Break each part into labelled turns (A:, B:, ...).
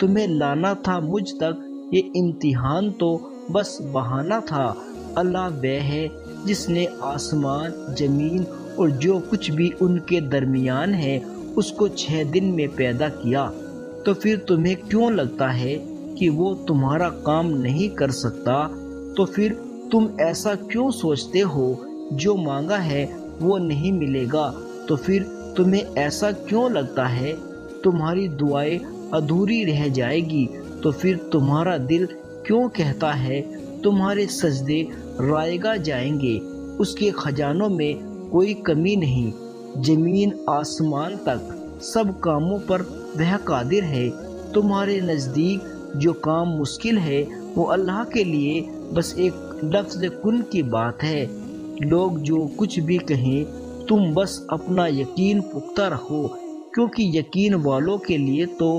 A: تمہیں لانا تھا مجھ تک، یہ امتحان تو بس بہانہ تھا۔ اللہ وہ ہے جس نے آسمان، زمین اور جو کچھ بھی ان کے درمیان ہے اس کو 6 دن میں پیدا کیا، تو پھر تمہیں کیوں لگتا ہے کہ وہ تمہارا کام نہیں کر سکتا؟ تو پھر تم ایسا کیوں سوچتے ہو؟ جو مانگا ہے وہ نہیں ملے گا، تو پھر تمہیں ایسا کیوں لگتا ہے تمہاری دعائیں ادھوری رہ جائے گی؟ تو پھر تمہارا دل کیوں کہتا ہے تمہارے سجدے رائگاں جائیں گے؟ اس کے خزانوں میں کوئی کمی نہیں، زمین آسمان تک سب کاموں پر وہ قادر ہے۔ تمہارے نزدیک جو کام مشکل ہے وہ اللہ کے لیے بس ایک لفظ کن کی بات ہے۔ لوگ جو کچھ بھی کہیں تم بس اپنا یقین پختہ رکھو، کیونکہ یقین والوں کے لیے تو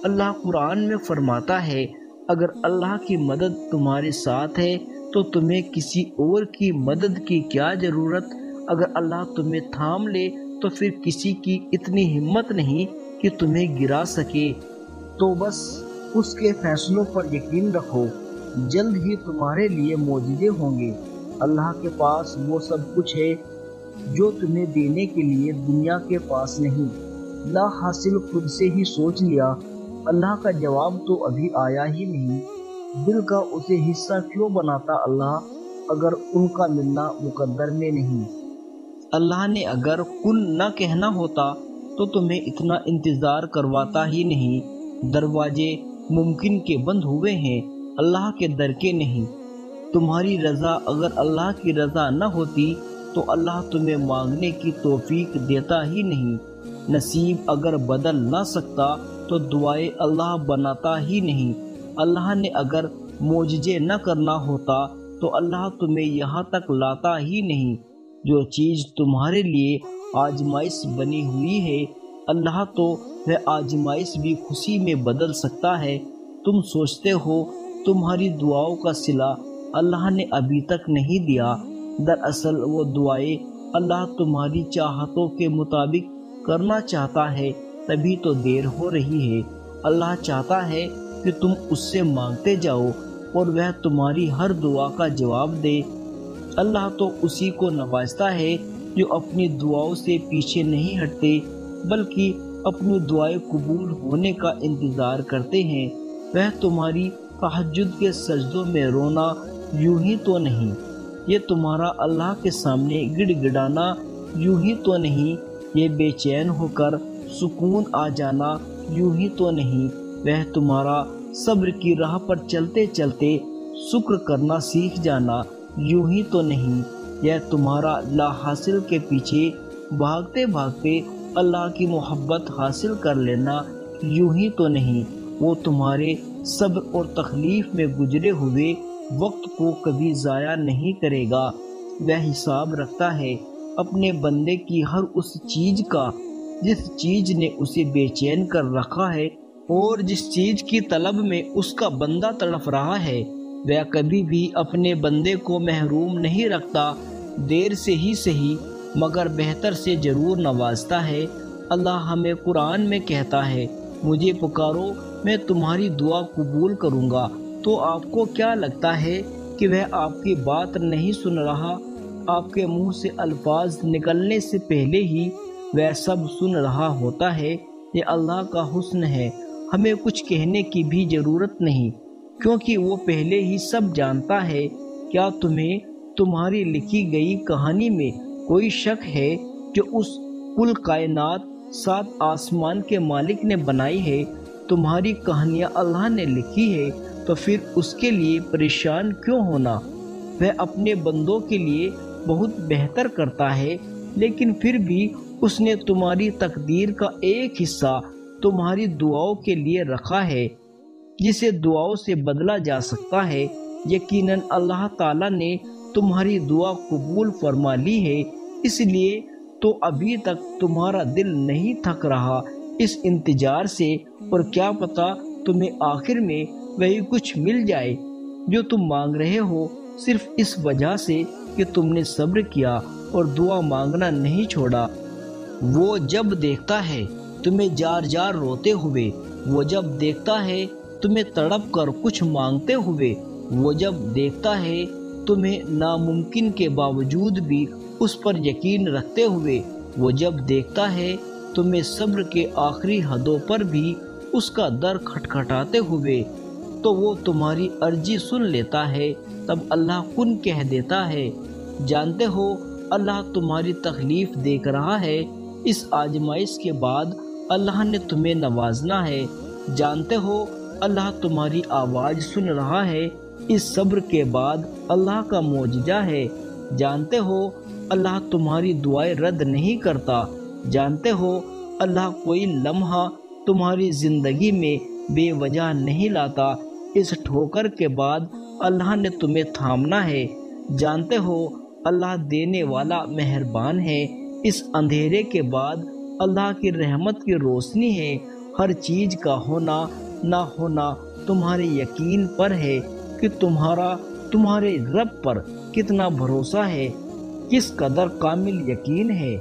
A: اللہ قرآن میں فرماتا ہے، اگر اللہ کی مدد تمہارے ساتھ ہے تو تمہیں کسی اور کی مدد کی کیا ضرورت؟ اگر اللہ تمہیں تھام لے تو پھر کسی کی اتنی ہمت نہیں کہ تمہیں گرا سکے۔ تو بس اس کے فیصلوں پر یقین رکھو، جلد ہی تمہارے لیے معجزے ہوں گے۔ اللہ کے پاس وہ سب کچھ ہے جو تمہیں دینے کے لیے دنیا کے پاس نہیں۔ لا حاصل خود سے ہی سوچ لیا، اللہ کا جواب تو ابھی آیا ہی نہیں۔ دل کا اسے حصہ کیوں بناتا اللہ، اگر ان کا ملنا مقدر میں نہیں؟ اللہ نے اگر کن نہ کہنا ہوتا تو تمہیں اتنا انتظار کرواتا ہی نہیں۔ دروازے ممکن کے بند ہوئے ہیں، اللہ کے در کے نہیں۔ تمہاری رضا اگر اللہ کی رضا نہ ہوتی تو اللہ تمہیں مانگنے کی توفیق دیتا ہی نہیں۔ نصیب اگر بدل نہ سکتا تو دعائیں اللہ بناتا ہی نہیں۔ اللہ نے اگر معجزے نہ کرنا ہوتا تو اللہ تمہیں یہاں تک لاتا ہی نہیں۔ جو چیز تمہارے لیے آزمائش بنی ہوئی ہے، اللہ تو وہ آزمائش بھی خوشی میں بدل سکتا ہے۔ تم سوچتے ہو تمہاری دعاؤں کا صلہ اللہ نے ابھی تک نہیں دیا، دراصل وہ دعائیں اللہ تمہاری چاہتوں کے مطابق کرنا چاہتا ہے، تبھی تو دیر ہو رہی ہے۔ اللہ چاہتا ہے کہ تم اس سے مانگتے جاؤ اور وہ تمہاری ہر دعا کا جواب دے۔ اللہ تو اسی کو نوازتا ہے جو اپنی دعاؤں سے پیچھے نہیں ہٹتے بلکہ اپنی دعائیں قبول ہونے کا انتظار کرتے ہیں۔ وہ تمہاری تہجد کے سجدوں میں رونا یوں ہی تو نہیں، یہ تمہارا اللہ کے سامنے گڑ گڑانا یوں ہی تو نہیں، یہ بے چین ہو کر سکون آ جانا یوں ہی تو نہیں، وہ تمہارا صبر کی راہ پر چلتے چلتے شکر کرنا سیکھ جانا یوں ہی تو نہیں، یہ تمہارا لا حاصل کے پیچھے بھاگتے بھاگتے اللہ کی محبت حاصل کر لینا یوں ہی تو نہیں۔ وہ تمہارے صبر اور تکلیف میں گزرے ہوئے وقت کو کبھی ضائع نہیں کرے گا۔ وہ حساب رکھتا ہے اپنے بندے کی ہر اس چیز کا جس چیز نے اسے بے چین کر رکھا ہے اور جس چیز کی طلب میں اس کا بندہ تڑپ رہا ہے۔ وہ کبھی بھی اپنے بندے کو محروم نہیں رکھتا، دیر سے ہی صحیح مگر بہتر سے ضرور نوازتا ہے۔ اللہ ہمیں قرآن میں کہتا ہے، مجھے پکارو میں تمہاری دعا قبول کروں گا۔ تو آپ کو کیا لگتا ہے کہ وہ آپ کی بات نہیں سن رہا؟ آپ کے منہ سے الفاظ نکلنے سے پہلے ہی وہ سب سن رہا ہوتا ہے۔ یہ اللہ کا حسن ہے، ہمیں کچھ کہنے کی بھی ضرورت نہیں، کیونکہ وہ پہلے ہی سب جانتا ہے۔ کیا تمہیں تمہاری لکھی گئی کہانی میں کوئی شک ہے جو اس کل کائنات 7 آسمان کے مالک نے بنائی ہے؟ تمہاری کہانیاں اللہ نے لکھی ہے تو پھر اس کے لیے پریشان کیوں ہونا؟ وہ اپنے بندوں کے لیے بہت بہتر کرتا ہے، لیکن پھر بھی اس نے تمہاری تقدیر کا ایک حصہ تمہاری دعاؤں کے لیے رکھا ہے جسے دعاؤں سے بدلا جا سکتا ہے۔ یقیناً اللہ تعالیٰ نے تمہاری دعا قبول فرما لی ہے، اس لیے تو ابھی تک تمہارا دل نہیں تھک رہا اس انتظار سے، اور کیا پتہ تمہیں آخر میں وہی کچھ مل جائے جو تم مانگ رہے ہو، صرف اس وجہ سے کہ تم نے صبر کیا اور دعا مانگنا نہیں چھوڑا۔ وہ جب دیکھتا ہے تمہیں جار جار روتے ہوئے وہ جب دیکھتا ہے تمہیں تڑپ کر کچھ مانگتے ہوئے، وہ جب دیکھتا ہے تمہیں ناممکن کے باوجود بھی اس پر یقین رکھتے ہوئے، وہ جب دیکھتا ہے تمہیں صبر کے آخری حدوں پر بھی اس کا در کھٹکھٹاتے ہوئے، تو وہ تمہاری عرضی سن لیتا ہے۔ تب اللہ کن کہہ دیتا ہے۔ جانتے ہو اللہ تمہاری تکلیف دیکھ رہا ہے، اس آزمائش کے بعد اللہ نے تمہیں نوازنا ہے۔ جانتے ہو اللہ تمہاری آواز سن رہا ہے، اس صبر کے بعد اللہ کا معجزہ ہے۔ جانتے ہو اللہ تمہاری دعائیں رد نہیں کرتا۔ جانتے ہو اللہ کوئی لمحہ تمہاری زندگی میں بے وجہ نہیں لاتا، اس ٹھوکر کے بعد اللہ نے تمہیں تھامنا ہے۔ جانتے ہو اللہ دینے والا مہربان ہے، اس اندھیرے کے بعد اللہ کی رحمت کی روشنی ہے۔ ہر چیز کا ہونا نہ ہونا تمہارے یقین پر ہے کہ تمہارے رب پر کتنا بھروسہ ہے، کس قدر کامل یقین ہے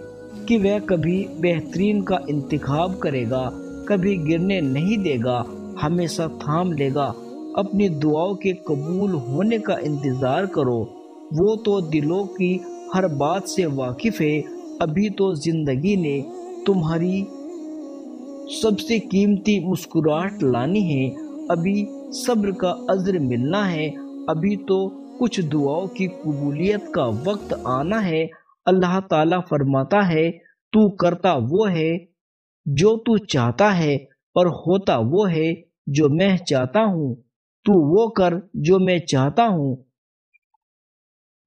A: کہ وہ کبھی بہترین کا انتخاب کرے گا، کبھی گرنے نہیں دے گا، ہمیشہ تھام لے گا۔ اپنی دعاؤں کے قبول ہونے کا انتظار کرو، وہ تو دلوں کی ہر بات سے واقف ہے۔ ابھی تو زندگی نے تمہاری سب سے قیمتی مسکراہٹ لانی ہے، ابھی صبر کا اجر ملنا ہے، ابھی تو کچھ دعاؤں کی قبولیت کا وقت آنا ہے۔ اللہ تعالیٰ فرماتا ہے، تو کرتا وہ ہے جو تو چاہتا ہے، اور ہوتا وہ ہے جو میں چاہتا ہوں۔ تو وہ کر جو میں چاہتا ہوں۔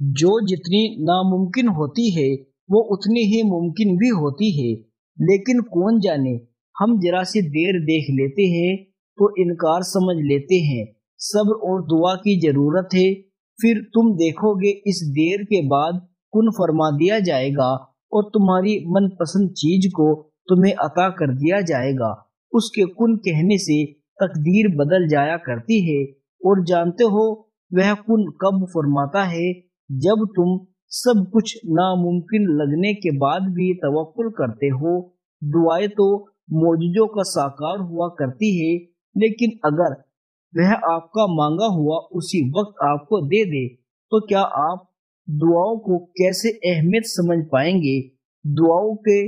A: جو جتنی ناممکن ہوتی ہے وہ اتنی ہی ممکن بھی ہوتی ہے، لیکن کون جانے ہم ذرا سی دیر دیکھ لیتے ہیں تو انکار سمجھ لیتے ہیں۔ صبر اور دعا کی ضرورت ہے، پھر تم دیکھو گے اس دیر کے بعد کن فرما دیا جائے گا اور تمہاری من پسند چیز کو تمہیں عطا کر دیا جائے گا۔ اس کے کن کہنے سے تقدیر بدل جایا کرتی ہے، اور جانتے ہو وہ کن کب فرماتا ہے؟ جب تم سب کچھ ناممکن لگنے کے بعد بھی توکل کرتے ہو۔ دعائیں تو معجزوں کا ساکار ہوا کرتی ہے، لیکن اگر وہ آپ کا مانگا ہوا اسی وقت آپ کو دے دے تو کیا آپ دعاؤں کو کیسے اہمیت سمجھ پائیں گے؟ دعاؤں کے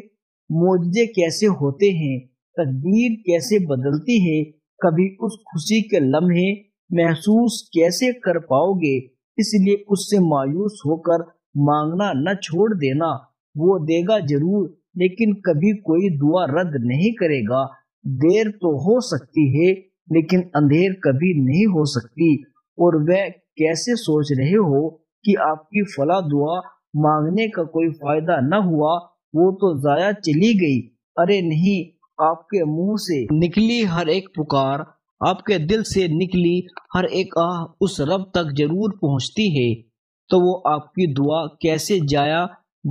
A: معجزے کیسے ہوتے ہیں، تقدیر کیسے بدلتی ہے، کبھی اس خوشی کے لمحے محسوس کیسے کر پاؤ گے؟ اس لیے اس سے مایوس ہو کر مانگنا نہ چھوڑ دینا، وہ دے گا ضرور، لیکن کبھی کوئی دعا رد نہیں کرے گا۔ دیر تو ہو سکتی ہے لیکن اندھیر کبھی نہیں ہو سکتی۔ اور وہ کیسے سوچ رہے ہو کہ آپ کی فلاں دعا مانگنے کا کوئی فائدہ نہ ہوا، وہ تو ضائع چلی گئی؟ ارے نہیں، آپ کے منہ سے نکلی ہر ایک پکار، آپ کے دل سے نکلی ہر ایک آہ اس رب تک ضرور پہنچتی ہے، تو وہ آپ کی دعا کیسے ضائع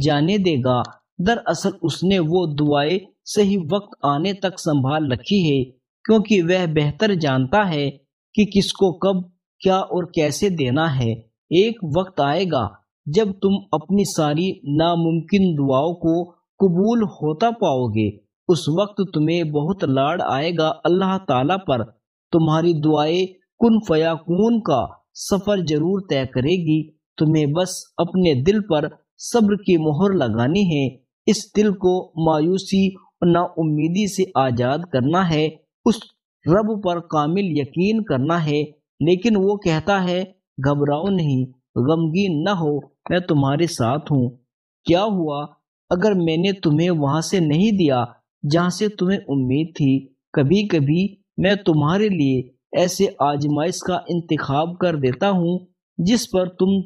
A: جانے دے گا؟ دراصل اس نے وہ دعائیں صحیح وقت آنے تک سنبھال رکھی ہے، کیونکہ وہ بہتر جانتا ہے کہ کس کو کب کیا اور کیسے دینا ہے۔ ایک وقت آئے گا جب تم اپنی ساری ناممکن دعاؤں کو قبول ہوتا پاؤ گے۔ اس وقت تمہیں بہت لاڑ آئے گا اللہ تعالیٰ پر، تمہاری دعائیں کن فیکون کا سفر ضرور طے کرے گی۔ تمہیں بس اپنے دل پر صبر کی مہر لگانی ہے، اس دل کو مایوسی اور نا امیدی سے آزاد کرنا ہے، اس رب پر کامل یقین کرنا ہے۔ لیکن وہ کہتا ہے، گھبراؤ نہیں، غمگین نہ ہو، میں تمہارے ساتھ ہوں۔ کیا ہوا اگر میں نے تمہیں وہاں سے نہیں دیا جہاں سے تمہیں امید تھی؟ کبھی کبھی میں تمہارے لیے ایسے آزمائش کا انتخاب کر دیتا ہوں جس پر تم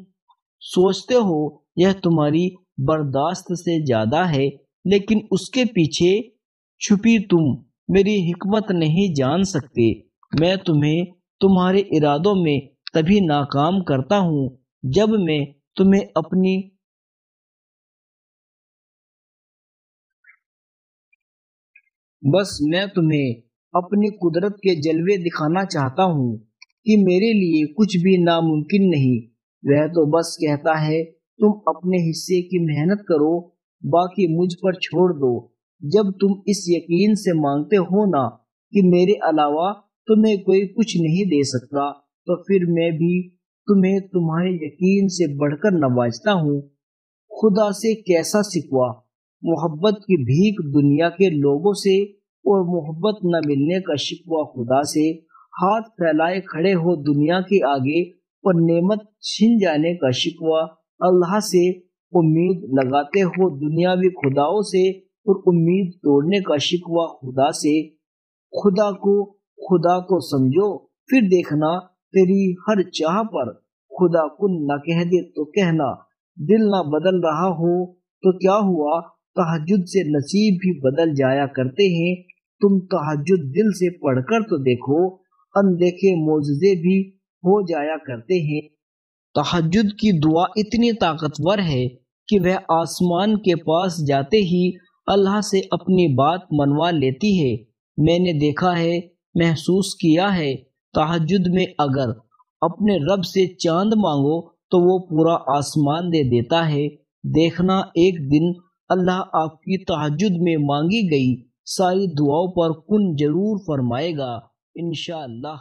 A: سوچتے ہو یہ تمہاری برداشت سے زیادہ ہے، لیکن اس کے پیچھے چھپی تم میری حکمت نہیں جان سکتے۔ میں تمہیں تمہارے ارادوں میں تبھی ناکام کرتا ہوں جب میں تمہیں اپنی قدرت کے جلوے دکھانا چاہتا ہوں کہ میرے لیے کچھ بھی ناممکن نہیں۔ وہ تو بس کہتا ہے تم اپنے حصے کی محنت کرو، باقی مجھ پر چھوڑ دو۔ جب تم اس یقین سے مانگتے ہو نا کہ میرے علاوہ تمہیں کوئی کچھ نہیں دے سکتا، تو پھر میں بھی تمہیں تمہارے یقین سے بڑھ کر نوازتا ہوں۔ خدا سے کیسا شکوہ، محبت کی بھیک دنیا کے لوگوں سے اور محبت نہ ملنے کا شکوہ خدا سے۔ ہاتھ پھیلائے کھڑے ہو دنیا کے آگے اور نعمت چھن جانے کا شکوہ اللہ سے۔ امید لگاتے ہو دنیاوی خداؤں سے اور امید توڑنے کا شکوہ خدا سے۔ خدا کو سمجھو، پھر دیکھنا تیری ہر چاہ پر خدا کن نہ کہہ دے تو کہنا۔ دل نہ بدل رہا ہو تو کیا ہوا، تہجد سے نصیب بھی بدل جایا کرتے ہیں۔ تم تہجد دل سے پڑھ کر تو دیکھو، اندیکھے معجزے بھی ہو جایا کرتے ہیں۔ تہجد کی دعا اتنی طاقتور ہے کہ وہ آسمان کے پاس جاتے ہی اللہ سے اپنی بات منوا لیتی ہے۔ میں نے دیکھا ہے، محسوس کیا ہے، تہجد میں اگر اپنے رب سے چاند مانگو تو وہ پورا آسمان دے دیتا ہے۔ دیکھنا ایک دن اللہ آپ کی تہجد میں مانگی گئی ساری دعاؤں پر کن ضرور فرمائے گا، انشاءاللہ۔